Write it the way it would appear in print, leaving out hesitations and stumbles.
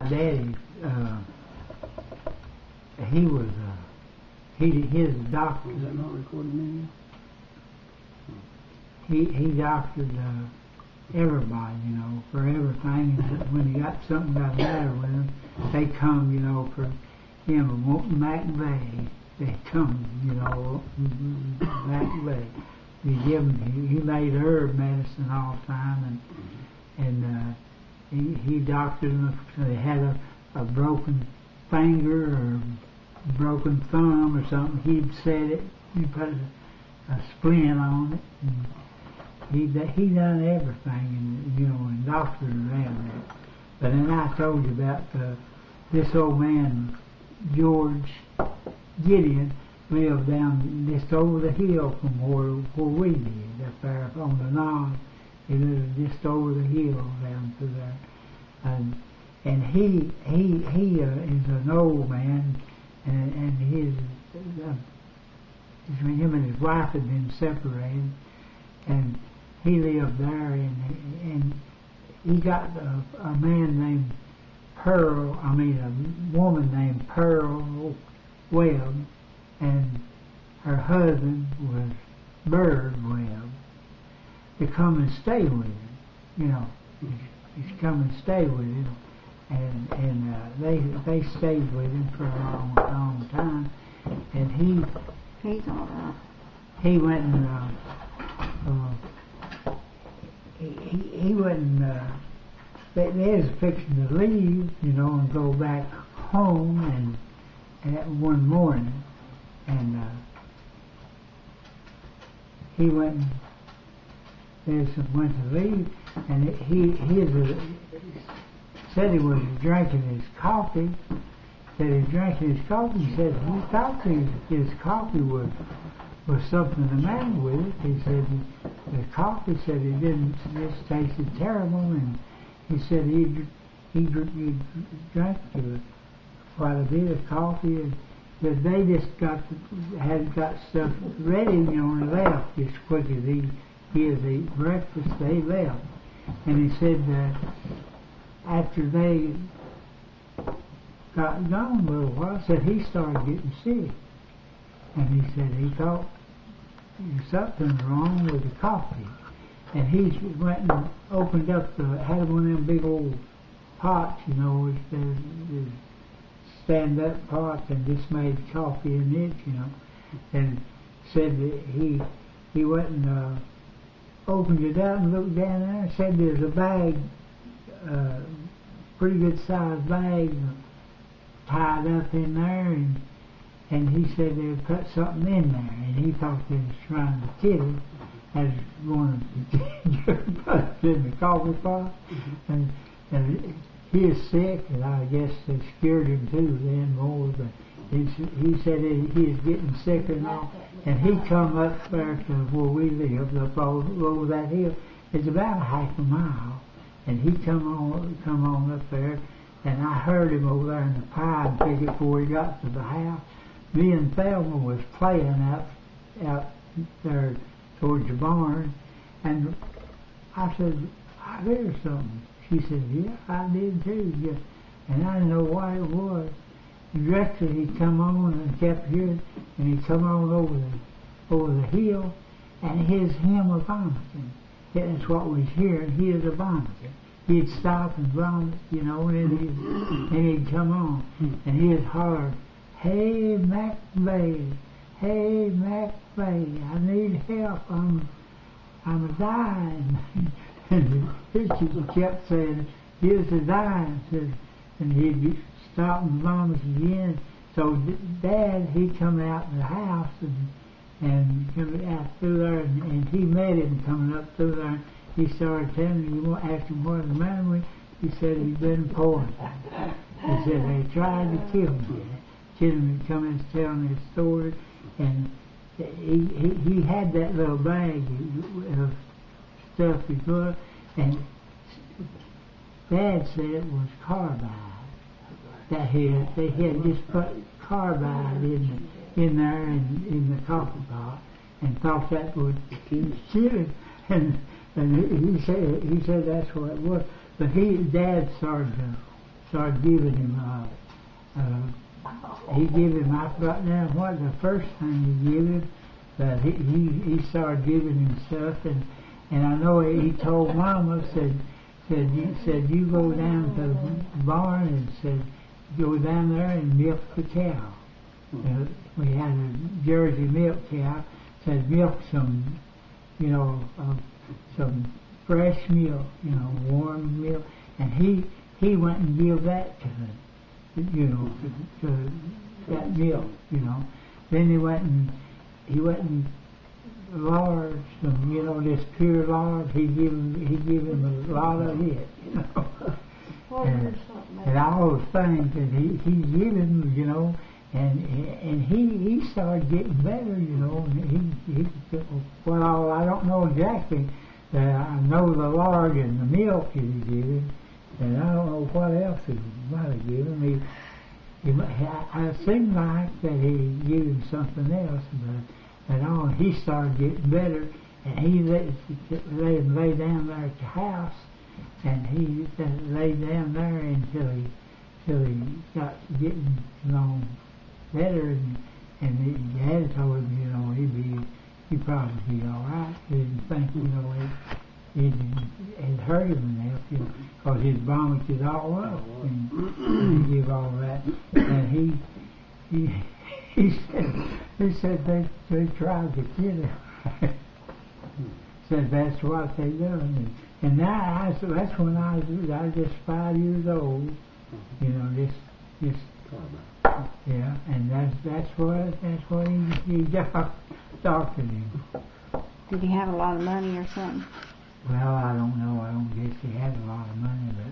Daddy, he was, his doctor. Is that not recorded in He doctored everybody, you know, for everything. And when he got something got the matter with him, they come, you know, for him and Mack Bay. They come, you know, Mack Bay. He made herb medicine all the time, and he doctored them if they had a broken finger or broken thumb or something. He'd set it, he'd put a splint on it, and he done everything, and you know, and doctored around that. But then I told you about this old man George Gideon lived down just over the hill from where we did, up there on the knob. He lived just over the hill down through there, and he is an old man, and him and his wife had been separated, and he lived there, and he got a man named a woman named Pearl Webb, and her husband was Byrd Webb, to come and stay with him, you know. He's come and stay with him, and they stayed with him for a long time, and he's all right. He went and he went and they was fixing to leave, you know, and go back home, and one morning, and he went and went to leave, and he said he was drinking his coffee. Said he was drinking his coffee. He said he thought his coffee was something the matter with it. He said the coffee said it didn't, just tasted terrible, and he said he drank quite a bit of coffee, and that they just had got stuff ready, you know, and left as quick as he had ate breakfast. They left, and he said that after they got gone a little while, said he started getting sick, and he said he thought something wrong with the coffee, and he went and opened up had one of them big old pots, you know, the stand-up pot, and just made coffee in it, you know, and said that he went and opened it out and looked down there and said there's a bag, pretty good sized bag, tied up in there, and he said they had put something in there, and he thought they was trying to kill him, as one of put it in the coffee pot, and he is sick, and I guess they scared him too then more, but he said he was getting sicker and all, and he come up there to where we lived, up over that hill. It's about a half a mile, and he come on up there, and I heard him over there in the pine thicket before he got to the house. Me and Thelma was playing out there towards the barn, and I said, I heard something. She said, yeah, I did too. Yeah. And I didn't know what it was. And directly he come on and kept hearing, and he come on over the hill, and him was vomiting. That's what we was hearing. He was vomiting. He'd stop and vomit, you know, and he'd come on, and he'd holler, "Hey, Mack Bay, hey, Mack Bay, I need help. I'm a dying." And he kept saying, "Here's the dying," and he'd stop and vomit again. So Dad, he come out in the house and come out through there, and he met him coming up through there. He started telling him, you asked him what the matter with him. He said he'd been poisoned. He said they tried to kill him. Children would come and telling his story, and he had that little bag of stuff he put, and Dad said it was carbide. That they had just put carbide in there in the coffee pot, and thought that would kill him. And he said that's what it was. But Dad started to started giving him, he gave him, I forgot now what the first thing he gave him, but he started giving him stuff, and I know he told Mama, said you go down to the barn and said go down there and milk the cow. We had a Jersey milk cow, said milk some, some fresh milk, warm milk, and he went and gave that to her, to that milk, Then he went and lard some, this pure lard. He give him a lot of it, and all those things that he give him, and he started getting better, and he well, I don't know exactly. I know the lard and the milk he was giving, and I don't know what else he might have given. I seemed like that he gave him something else, but he started getting better, and he let him lay down there at the house, and he lay down there until he got getting better, and his dad told him, he'd probably be all right. He didn't think, it hurt him enough, because his vomit is all up, and he gave all that, and he said they tried to kill him. Said that's what they done, and now that's when I was just 5 years old, yeah, and that's what he doctored him. Did he have a lot of money or something? Well, I don't know. I don't guess he had a lot of money, but